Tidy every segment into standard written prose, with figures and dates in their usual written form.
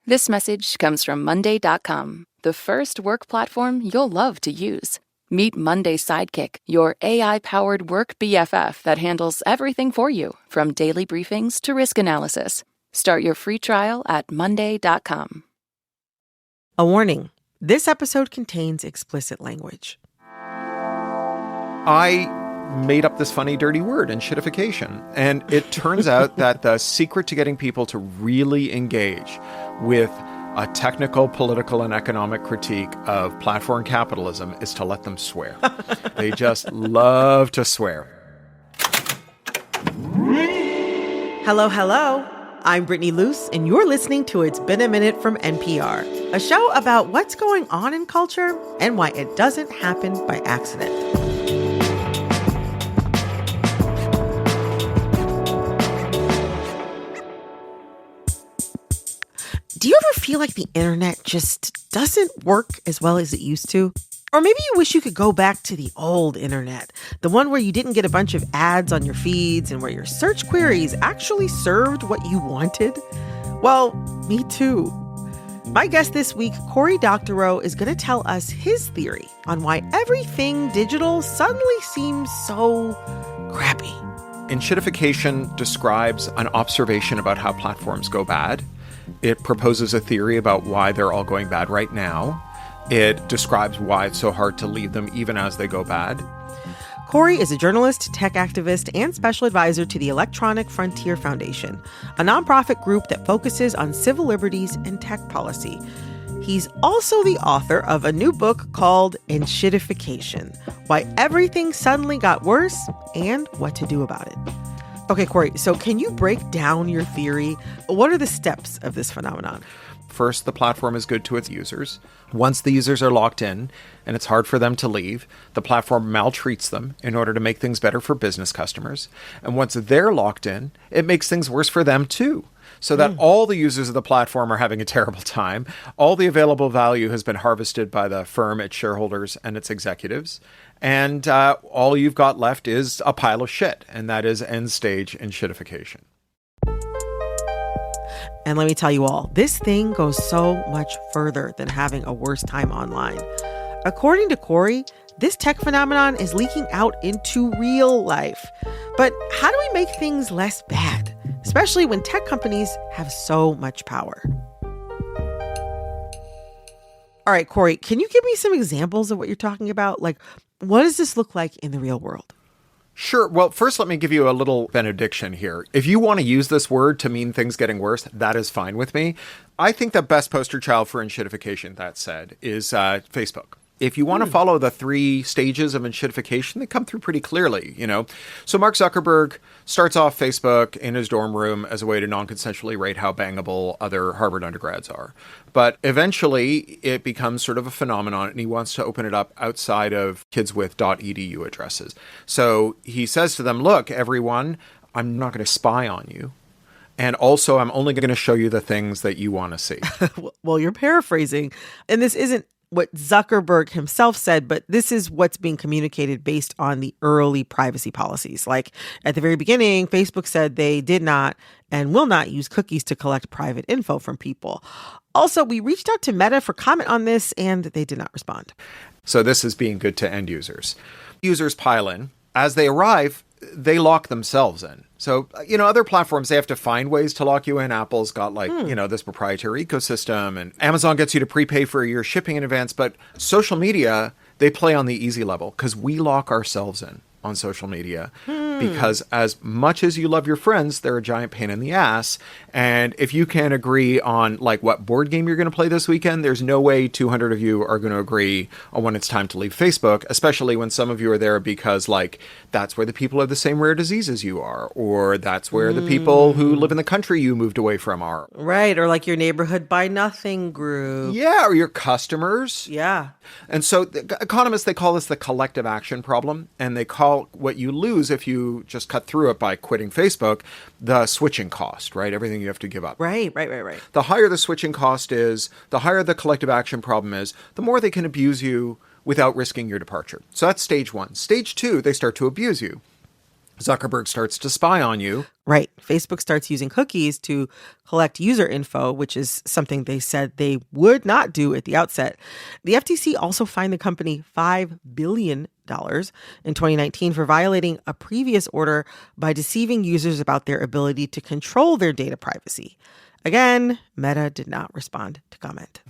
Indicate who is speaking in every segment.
Speaker 1: This message comes from Monday.com, the first work platform you'll love to use. Meet Monday Sidekick, your AI-powered work BFF that handles everything for you, from daily briefings to risk analysis. Start your free trial at Monday.com.
Speaker 2: A warning. This episode contains explicit language.
Speaker 3: I made up this funny, dirty word, inshittification. And it turns out that the secret to getting people to really engage with a technical, political, and economic critique of platform capitalism is to let them swear. They just love to swear.
Speaker 2: Hello, hello. I'm Brittany Luce, and you're listening to It's Been a Minute from NPR, a show about what's going on in culture and why it doesn't happen by accident. Do you ever feel like the internet just doesn't work as well as it used to? Or maybe you wish you could go back to the old internet, the one where you didn't get a bunch of ads on your feeds and where your search queries actually served what you wanted? Well, me too. My guest this week, Cory Doctorow, is going to tell us his theory on why everything digital suddenly seems so crappy.
Speaker 3: Inshittification describes an observation about how platforms go bad. It proposes a theory about why they're all going bad right now. It describes why it's so hard to leave them even as they go bad.
Speaker 2: Cory is a journalist, tech activist, and special advisor to the Electronic Frontier Foundation, a nonprofit group that focuses on civil liberties and tech policy. He's also the author of a new book called Inshittification: Why Everything Suddenly Got Worse and What to Do About It. Okay, Cory, so can you break down your theory? What are the steps of this phenomenon?
Speaker 3: First, the platform is good to its users. Once the users are locked in and it's hard for them to leave, the platform maltreats them in order to make things better for business customers. And once they're locked in, it makes things worse for them too. So that all the users of the platform are having a terrible time. All the available value has been harvested by the firm, its shareholders, and its executives. And all you've got left is a pile of shit. And that is end stage inshittification.
Speaker 2: And let me tell you all, this thing goes so much further than having a worse time online. According to Cory, this tech phenomenon is leaking out into real life. But how do we make things less bad, especially when tech companies have so much power? All right, Cory, can you give me some examples of what you're talking about? Like, what does this look like in the real world?
Speaker 3: Sure. Well, first, let me give you a little benediction here. If you want to use this word to mean things getting worse, that is fine with me. I think the best poster child for inshittification, that said, is Facebook. If you want to follow the 3 stages of inshittification, they come through pretty clearly, you know. So Mark Zuckerberg starts off Facebook in his dorm room as a way to non-consensually rate how bangable other Harvard undergrads are. But eventually it becomes sort of a phenomenon, and he wants to open it up outside of kids with .edu addresses. So he says to them, look, everyone, I'm not going to spy on you. And also, I'm only going to show you the things that you want to see.
Speaker 2: Well, you're paraphrasing. And this isn't what Zuckerberg himself said, but this is what's being communicated based on the early privacy policies. Like at the very beginning, Facebook said they did not and will not use cookies to collect private info from people. Also, we reached out to Meta for comment on this, and they did not respond.
Speaker 3: So this is being good to end users. Users pile in. As they arrive, they lock themselves in. So, you know, other platforms, they have to find ways to lock you in. Apple's got this proprietary ecosystem, and Amazon gets you to prepay for your shipping in advance. But social media, they play on the easy level because we lock ourselves in on social media because as much as you love your friends, they're a giant pain in the ass. And if you can't agree on like what board game you're going to play this weekend, there's no way 200 of you are going to agree on when it's time to leave Facebook, especially when some of you are there because like that's where the people have the same rare disease as you are, or that's where the people who live in the country you moved away from are.
Speaker 2: Right. Or like your neighborhood buy nothing group.
Speaker 3: Yeah. Or your customers.
Speaker 2: Yeah.
Speaker 3: And so economists, they call this the collective action problem. And they call what you lose if you just cut through it by quitting Facebook, the switching cost, right? Everything you have to give up.
Speaker 2: Right.
Speaker 3: The higher the switching cost is, the higher the collective action problem is, the more they can abuse you without risking your departure. So that's stage one. Stage two, they start to abuse you. Zuckerberg starts to spy on you.
Speaker 2: Right. Facebook starts using cookies to collect user info, which is something they said they would not do at the outset. The FTC also fined the company $5 billion in 2019 for violating a previous order by deceiving users about their ability to control their data privacy. Again, Meta did not respond to comment.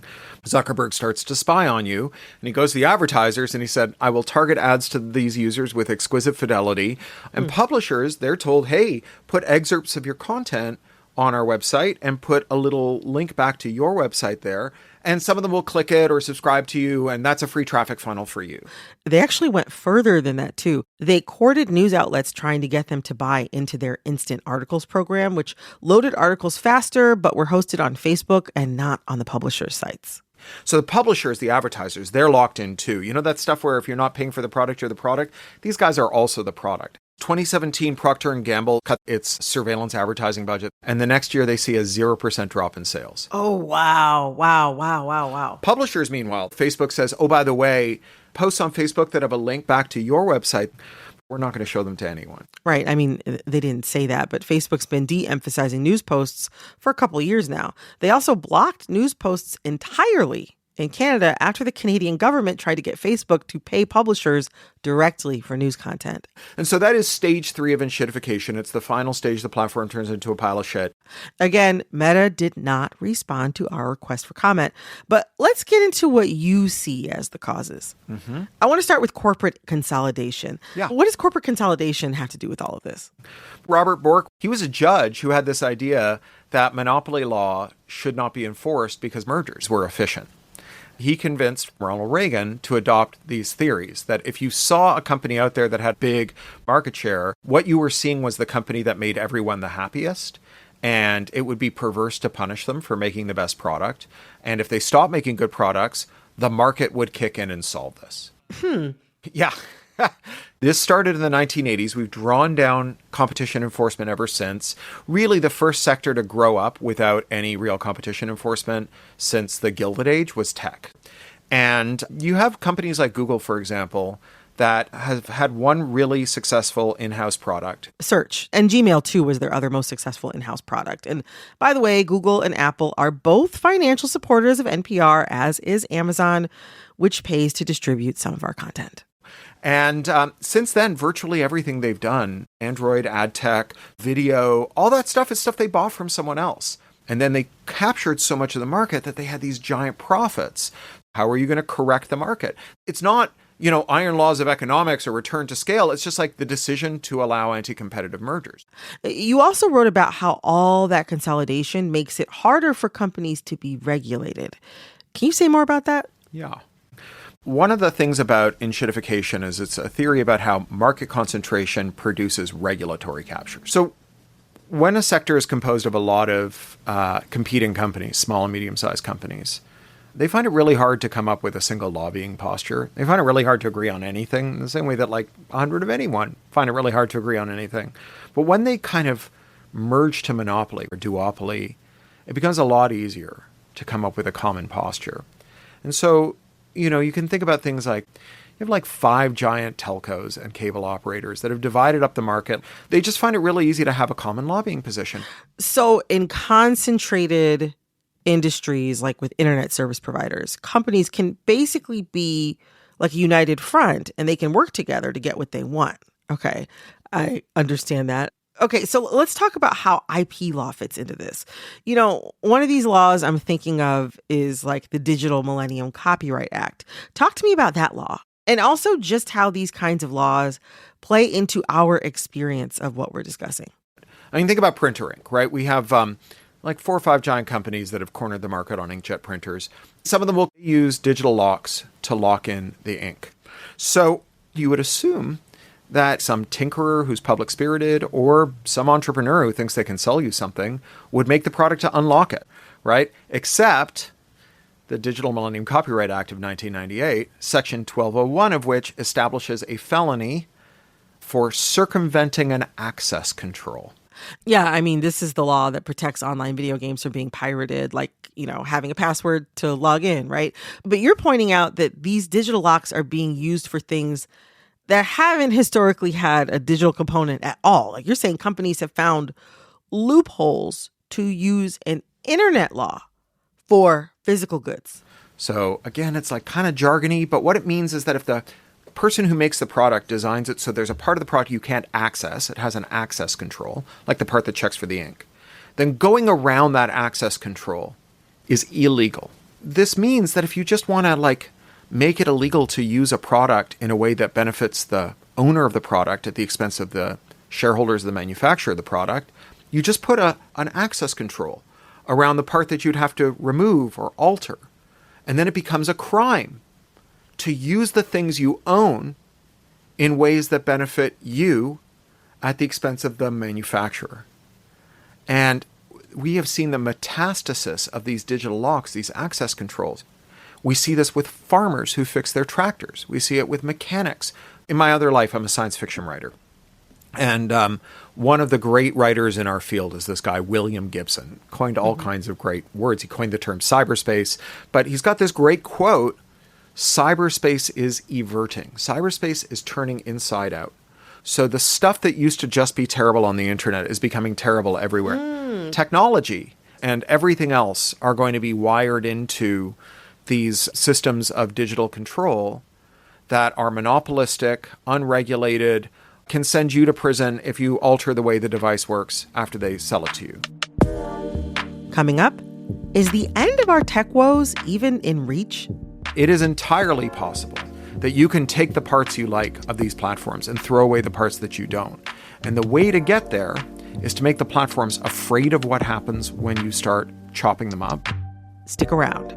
Speaker 3: Zuckerberg starts to spy on you, and he goes to the advertisers and he said, I will target ads to these users with exquisite fidelity. And publishers, they're told, hey, put excerpts of your content on our website and put a little link back to your website there. And some of them will click it or subscribe to you, and that's a free traffic funnel for you.
Speaker 2: They actually went further than that, too. They courted news outlets trying to get them to buy into their instant articles program, which loaded articles faster, but were hosted on Facebook and not on the publisher's sites.
Speaker 3: So the publishers, the advertisers, they're locked in too. You know that stuff where if you're not paying for the product, you're the product? These guys are also the product. 2017, Procter & Gamble cut its surveillance advertising budget, and the next year they see a 0% drop in sales.
Speaker 2: Oh, wow.
Speaker 3: Publishers, meanwhile, Facebook says, oh, by the way, posts on Facebook that have a link back to your website, we're not going to show them to anyone.
Speaker 2: Right. I mean, they didn't say that, but Facebook's been de-emphasizing news posts for a couple of years now. They also blocked news posts entirely in Canada after the Canadian government tried to get Facebook to pay publishers directly for news content.
Speaker 3: And so that is stage 3 of inshittification. It's the final stage. The platform turns into a pile of shit.
Speaker 2: Again, Meta did not respond to our request for comment, but let's get into what you see as the causes. I want to start with corporate consolidation.
Speaker 3: Yeah.
Speaker 2: What does corporate consolidation have to do with all of this?
Speaker 3: Robert Bork, he was a judge who had this idea that monopoly law should not be enforced because mergers were efficient. He convinced Ronald Reagan to adopt these theories that if you saw a company out there that had big market share, what you were seeing was the company that made everyone the happiest. And it would be perverse to punish them for making the best product. And if they stopped making good products, the market would kick in and solve this. Yeah. This started in the 1980s. We've drawn down competition enforcement ever since. Really the first sector to grow up without any real competition enforcement since the Gilded Age was tech. And you have companies like Google, for example, that have had one really successful in-house product.
Speaker 2: Search. And Gmail, too, was their other most successful in-house product. And by the way, Google and Apple are both financial supporters of NPR, as is Amazon, which pays to distribute some of our content.
Speaker 3: And since then, virtually everything they've done, Android, ad tech, video, all that stuff is stuff they bought from someone else. And then they captured so much of the market that they had these giant profits. How are you going to correct the market? It's not, iron laws of economics or return to scale. It's just like the decision to allow anti-competitive mergers.
Speaker 2: You also wrote about how all that consolidation makes it harder for companies to be regulated. Can you say more about that?
Speaker 3: Yeah. One of the things about inshittification is it's a theory about how market concentration produces regulatory capture. So when a sector is composed of a lot of competing companies, small and medium-sized companies, they find it really hard to come up with a single lobbying posture. They find it really hard to agree on anything, in the same way that 100 of anyone find it really hard to agree on anything. But when they kind of merge to monopoly or duopoly, it becomes a lot easier to come up with a common posture. And so you can think about things like you have 5 giant telcos and cable operators that have divided up the market. They just find it really easy to have a common lobbying position.
Speaker 2: So in concentrated industries like with internet service providers, companies can basically be like a united front and they can work together to get what they want. Okay, I understand that. Okay, so let's talk about how IP law fits into this. One of these laws I'm thinking of is the Digital Millennium Copyright Act. Talk to me about that law and also just how these kinds of laws play into our experience of what we're discussing.
Speaker 3: I mean, think about printer ink, right? We have 4 or 5 giant companies that have cornered the market on inkjet printers. Some of them will use digital locks to lock in the ink. So you would assume that some tinkerer who's public-spirited or some entrepreneur who thinks they can sell you something would make the product to unlock it, right? Except the Digital Millennium Copyright Act of 1998, Section 1201 of which establishes a felony for circumventing an access control.
Speaker 2: Yeah, I mean, this is the law that protects online video games from being pirated, having a password to log in, right? But you're pointing out that these digital locks are being used for things that haven't historically had a digital component at all. Like you're saying, companies have found loopholes to use an internet law for physical goods.
Speaker 3: So again, it's like kind of jargony, but what it means is that if the person who makes the product designs it so there's a part of the product you can't access, it has an access control, like the part that checks for the ink, then going around that access control is illegal. This means that if you just want to make it illegal to use a product in a way that benefits the owner of the product at the expense of the shareholders of the manufacturer of the product, you just put an access control around the part that you'd have to remove or alter. And then it becomes a crime to use the things you own in ways that benefit you at the expense of the manufacturer. And we have seen the metastasis of these digital locks, these access controls. We see this with farmers who fix their tractors. We see it with mechanics. In my other life, I'm a science fiction writer. And one of the great writers in our field is this guy, William Gibson, coined all kinds of great words. He coined the term cyberspace, but he's got this great quote, cyberspace is everting. Cyberspace is turning inside out. So the stuff that used to just be terrible on the internet is becoming terrible everywhere. Technology and everything else are going to be wired into these systems of digital control that are monopolistic, unregulated, can send you to prison if you alter the way the device works after they sell it to you.
Speaker 2: Coming up, is the end of our tech woes even in reach?
Speaker 3: It is entirely possible that you can take the parts you like of these platforms and throw away the parts that you don't. And the way to get there is to make the platforms afraid of what happens when you start chopping them up.
Speaker 2: Stick around.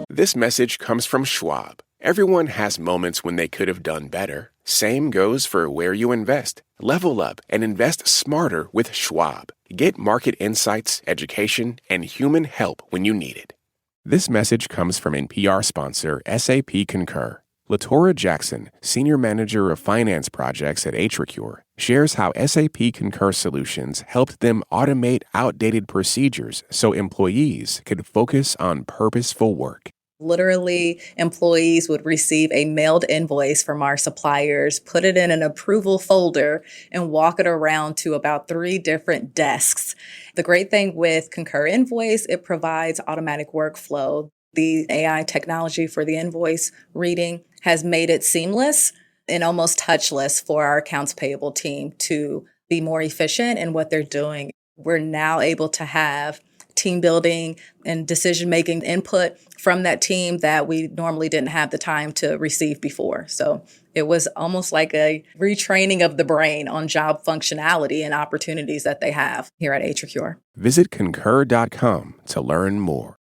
Speaker 4: This message comes from Schwab. Everyone has moments when they could have done better. Same goes for where you invest. Level up and invest smarter with Schwab. Get market insights, education, and human help when you need it. This message comes from NPR sponsor SAP Concur. LaTora Jackson, Senior Manager of Finance Projects at AtriCure, shares how SAP Concur Solutions helped them automate outdated procedures so employees could focus on purposeful work.
Speaker 5: Literally, employees would receive a mailed invoice from our suppliers, put it in an approval folder, and walk it around to about 3 different desks. The great thing with Concur Invoice, it provides automatic workflow. The AI technology for the invoice reading has made it seamless and almost touchless for our accounts payable team to be more efficient in what they're doing. We're now able to have team building and decision-making input from that team that we normally didn't have the time to receive before. So it was almost like a retraining of the brain on job functionality and opportunities that they have here at AtriCure.
Speaker 4: Visit concur.com to learn more.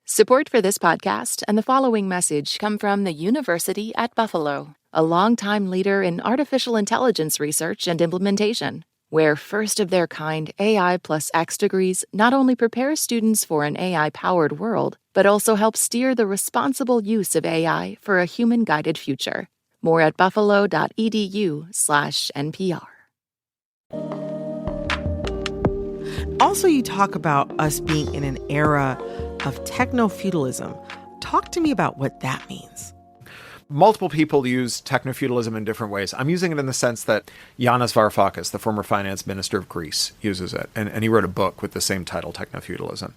Speaker 1: Support for this podcast and the following message come from the University at Buffalo, a longtime leader in artificial intelligence research and implementation, where first-of-their-kind AI plus X degrees not only prepare students for an AI-powered world, but also help steer the responsible use of AI for a human-guided future. More at buffalo.edu/NPR.
Speaker 2: Also, you talk about us being in an era of technofeudalism. Talk to me about what that means.
Speaker 3: Multiple people use technofeudalism in different ways. I'm using it in the sense that Yanis Varoufakis, the former finance minister of Greece, uses it. And he wrote a book with the same title, Technofeudalism.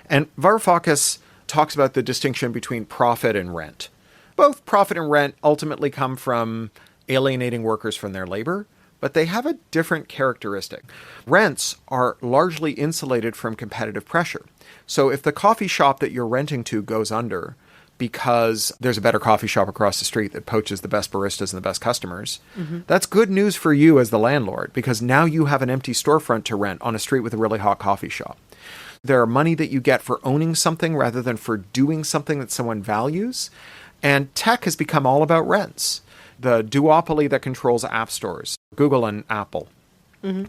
Speaker 3: And Varoufakis talks about the distinction between profit and rent. Both profit and rent ultimately come from alienating workers from their labor, but they have a different characteristic. Rents are largely insulated from competitive pressure. So if the coffee shop that you're renting to goes under because there's a better coffee shop across the street that poaches the best baristas and the best customers, that's good news for you as the landlord, because now you have an empty storefront to rent on a street with a really hot coffee shop. There are money that you get for owning something rather than for doing something that someone values. And tech has become all about rents. The duopoly that controls app stores, Google and Apple,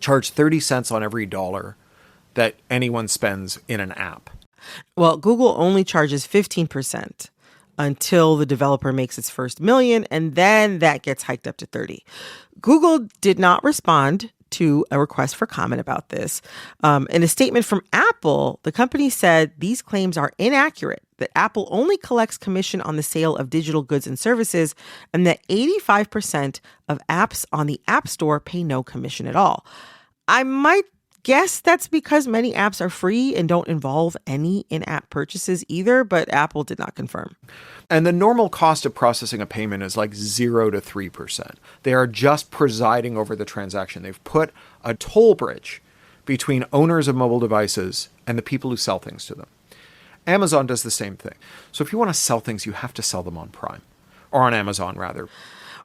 Speaker 3: charge 30 cents on every dollar that anyone spends in an app.
Speaker 2: Well, Google only charges 15% until the developer makes its first million, and then that gets hiked up to 30. Google did not respond to a request for comment about this. In a statement from Apple, the company said these claims are inaccurate. that Apple only collects commission on the sale of digital goods and services, and that 85% of apps on the App Store pay no commission at all. I might guess that's because many apps are free and don't involve any in-app purchases either, but Apple did not confirm.
Speaker 3: And the normal cost of processing a payment is like 0 to 3%. They are just presiding over the transaction. They've put a toll bridge between owners of mobile devices and the people who sell things to them. Amazon does the same thing. So if you want to sell things, you have to sell them on Prime, or on Amazon rather.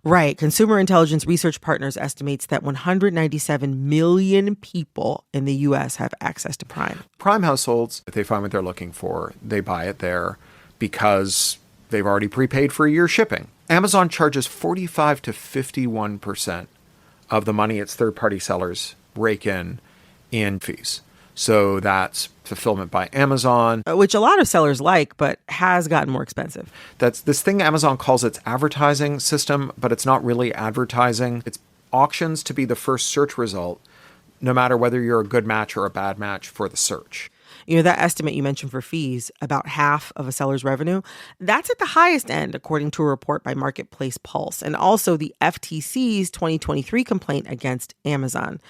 Speaker 2: Right. Consumer Intelligence Research Partners estimates that 197 million people in the U.S. have access to Prime.
Speaker 3: Prime households, if they find what they're looking for, they buy it there because they've already prepaid for a year's shipping. Amazon charges 45 to 51% of the money its third-party sellers rake in fees. So that's fulfillment by Amazon.
Speaker 2: Which a lot of sellers like, but has gotten more expensive.
Speaker 3: That's this thing Amazon calls its advertising system, but it's not really advertising. It's auctions to be the first search result, no matter whether you're a good match or a bad match for the search.
Speaker 2: You know, that estimate you mentioned for fees, about half of a seller's revenue, that's at the highest end, according to a report by Marketplace Pulse, and also the FTC's 2023 complaint against Amazon.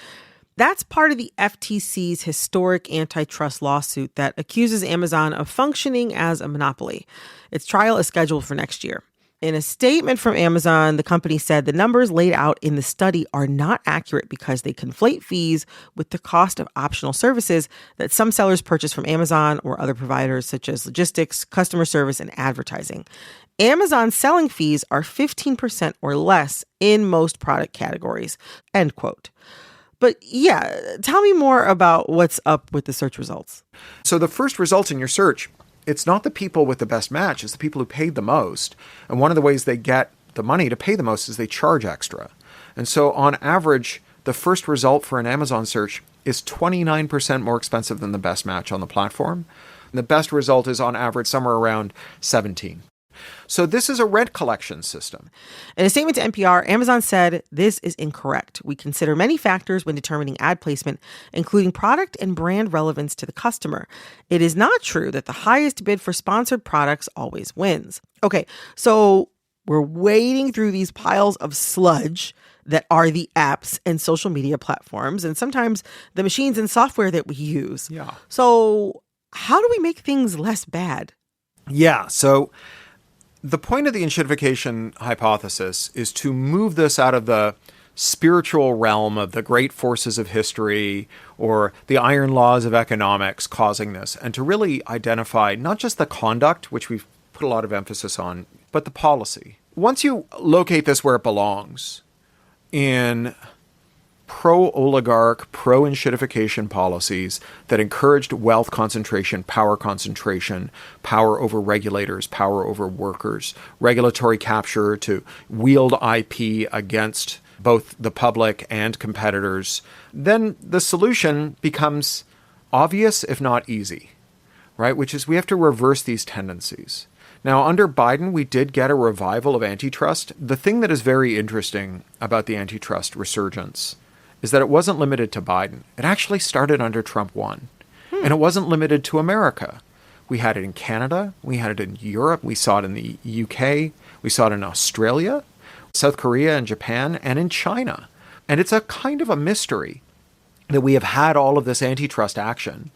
Speaker 2: That's part of the FTC's historic antitrust lawsuit that accuses Amazon of functioning as a monopoly. Its trial is scheduled for next year. In a statement from Amazon, the company said the numbers laid out in the study are not accurate because they conflate fees with the cost of optional services that some sellers purchase from Amazon or other providers such as logistics, customer service, and advertising. Amazon's selling fees are 15% or less in most product categories, end quote. But yeah, tell me more about what's up with the search results.
Speaker 3: So the first results in your search, it's not the people with the best match, it's the people who paid the most. And one of the ways they get the money to pay the most is they charge extra. And so on average, the first result for an Amazon search is 29% more expensive than the best match on the platform. And the best result is on average somewhere around 17. So this is a rent collection system.
Speaker 2: In a statement to NPR, Amazon said, "This is incorrect. We consider many factors when determining ad placement, including product and brand relevance to the customer. It is not true that the highest bid for sponsored products always wins." Okay, so we're wading through these piles of sludge that are the apps and social media platforms, and sometimes the machines and software that we use.
Speaker 3: Yeah.
Speaker 2: So how do we make things less bad?
Speaker 3: Yeah, so the point of the inshittification hypothesis is to move this out of the spiritual realm of the great forces of history or the iron laws of economics causing this, and to really identify not just the conduct, which we've put a lot of emphasis on, but the policy. Once you locate this where it belongs, in pro-oligarch, pro-inshittification policies that encouraged wealth concentration, power over regulators, power over workers, regulatory capture to wield IP against both the public and competitors, then the solution becomes obvious, if not easy, right? Which is we have to reverse these tendencies. Now, under Biden, we did get a revival of antitrust. The thing that is very interesting about the antitrust resurgence is that it wasn't limited to Biden. It actually started under Trump 1. And it wasn't limited to America. We had it in Canada. We had it in Europe. We saw it in the UK. We saw it in Australia, South Korea, and Japan, and in China. And it's a kind of a mystery that we have had all of this antitrust action,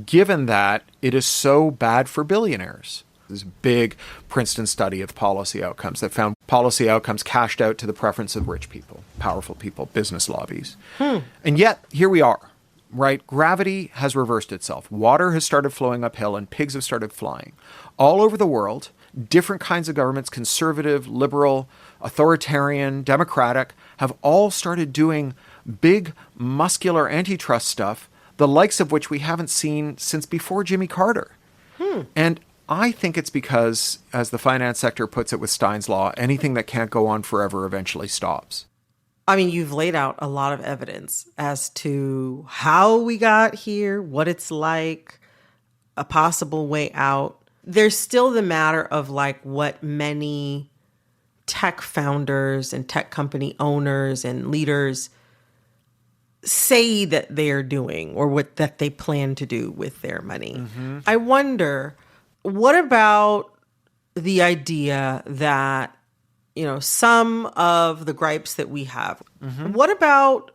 Speaker 3: given that it is so bad for billionaires. This big Princeton study of policy outcomes that found policy outcomes cashed out to the preference of rich people, powerful people, business lobbies. And yet, here we are, right? Gravity has reversed itself. Water has started flowing uphill and pigs have started flying. All over the world, different kinds of governments, conservative, liberal, authoritarian, democratic, have all started doing big, muscular antitrust stuff, the likes of which we haven't seen since before Jimmy Carter. And I think it's because, as the finance sector puts it with Stein's law, anything that can't go on forever eventually stops.
Speaker 2: I mean, you've laid out a lot of evidence as to how we got here, what it's like, a possible way out. There's still the matter of like what many tech founders and tech company owners and leaders say that they're doing or what that they plan to do with their money. I wonder, What about the idea that, some of the gripes that we have, what about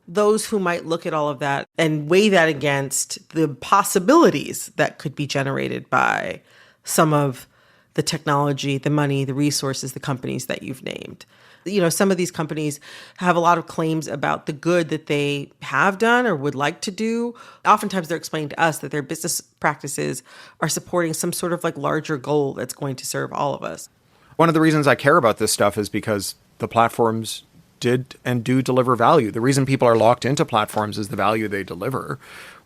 Speaker 2: those who might look at all of that and weigh that against the possibilities that could be generated by some of the technology, the money, the resources, the companies that you've named? Some of these companies have a lot of claims about the good that they have done or would like to do. Oftentimes they're explaining to us that their business practices are supporting some sort of larger goal that's going to serve all of us.
Speaker 3: One of the reasons I care about this stuff is because the platforms did and do deliver value. The reason people are locked into platforms is the value they deliver.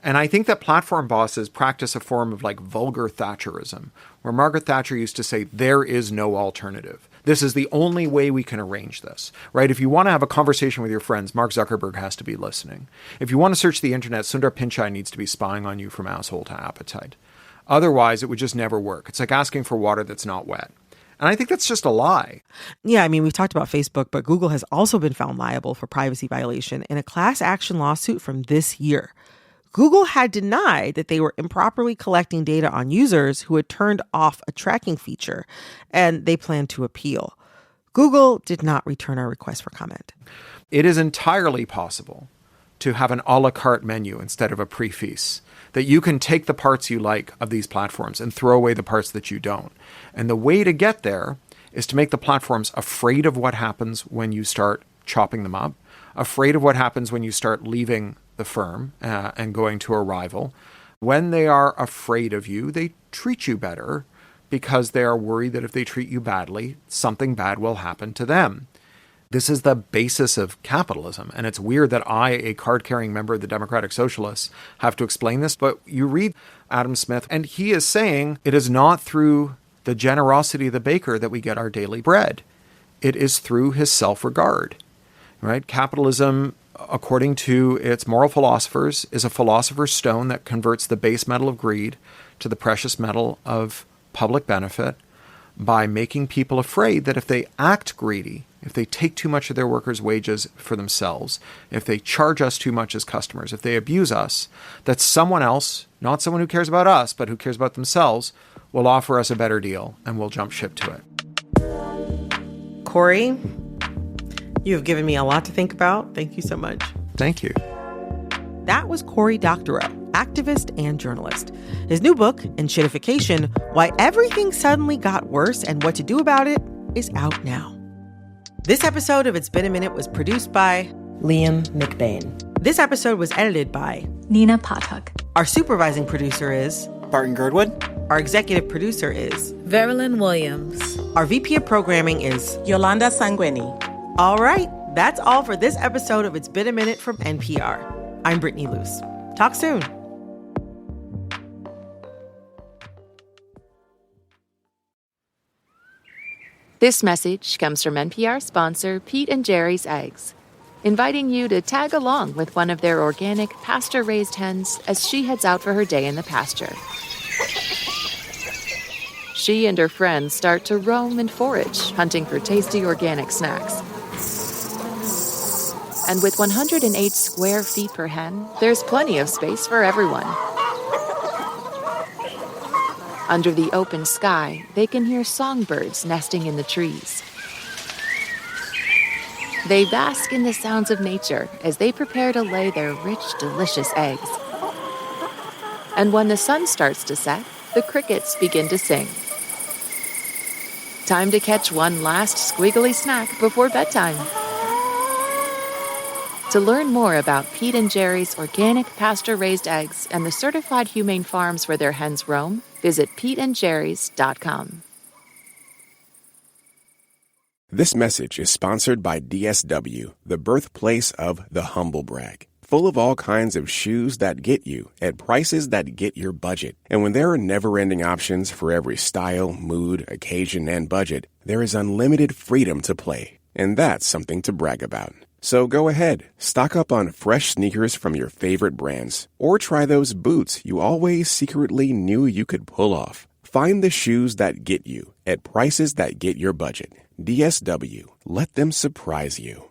Speaker 3: And I think that platform bosses practice a form of vulgar Thatcherism, where Margaret Thatcher used to say, there is no alternative. This is the only way we can arrange this, right? If you want to have a conversation with your friends, Mark Zuckerberg has to be listening. If you want to search the internet, Sundar Pichai needs to be spying on you from asshole to appetite. Otherwise, it would just never work. It's like asking for water that's not wet. And I think that's just a lie.
Speaker 2: Yeah, we've talked about Facebook, but Google has also been found liable for privacy violation in a class action lawsuit from this year. Google had denied that they were improperly collecting data on users who had turned off a tracking feature, and they planned to appeal. Google did not return our request for comment.
Speaker 3: It is entirely possible to have an a la carte menu instead of a prefix, that you can take the parts you like of these platforms and throw away the parts that you don't. And the way to get there is to make the platforms afraid of what happens when you start chopping them up, afraid of what happens when you start leaving the firm and going to a rival. When they are afraid of you, they treat you better because they are worried that if they treat you badly, something bad will happen to them. This is the basis of capitalism. And it's weird that I, a card-carrying member of the Democratic Socialists, have to explain this. But you read Adam Smith, and he is saying it is not through the generosity of the baker that we get our daily bread. It is through his self-regard, right? Capitalism, according to its moral philosophers, is a philosopher's stone that converts the base metal of greed to the precious metal of public benefit by making people afraid that if they act greedy, if they take too much of their workers' wages for themselves, if they charge us too much as customers, if they abuse us, that someone else, not someone who cares about us, but who cares about themselves, will offer us a better deal and we'll jump ship to it.
Speaker 2: Corey, you have given me a lot to think about. Thank you so much.
Speaker 3: Thank you.
Speaker 2: That was Cory Doctorow, activist and journalist. His new book, Inshittification, Why Everything Suddenly Got Worse and What to Do About It, is out now. This episode of It's Been a Minute was produced by
Speaker 6: Liam McBain.
Speaker 2: This episode was edited by
Speaker 7: Nina Pothuk.
Speaker 2: Our supervising producer is
Speaker 8: Barton Girdwood.
Speaker 2: Our executive producer is
Speaker 6: Verilyn Williams.
Speaker 2: Our VP of programming is
Speaker 6: Yolanda Sanguini.
Speaker 2: All right, that's all for this episode of It's Been a Minute from NPR. I'm Brittany Luce. Talk soon.
Speaker 1: This message comes from NPR sponsor Pete and Jerry's Eggs, inviting you to tag along with one of their organic, pasture-raised hens as she heads out for her day in the pasture. She and her friends start to roam and forage, hunting for tasty organic snacks. And with 108 square feet per hen, there's plenty of space for everyone. Under the open sky, they can hear songbirds nesting in the trees. They bask in the sounds of nature as they prepare to lay their rich, delicious eggs. And when the sun starts to set, the crickets begin to sing. Time to catch one last squiggly snack before bedtime. To learn more about Pete and Jerry's organic pasture-raised eggs and the certified humane farms where their hens roam, visit peteandjerrys.com.
Speaker 4: This message is sponsored by DSW, the birthplace of the humble brag. Full of all kinds of shoes that get you at prices that get your budget. And when there are never-ending options for every style, mood, occasion, and budget, there is unlimited freedom to play. And that's something to brag about. So go ahead, stock up on fresh sneakers from your favorite brands, or try those boots you always secretly knew you could pull off. Find the shoes that get you at prices that get your budget. DSW, let them surprise you.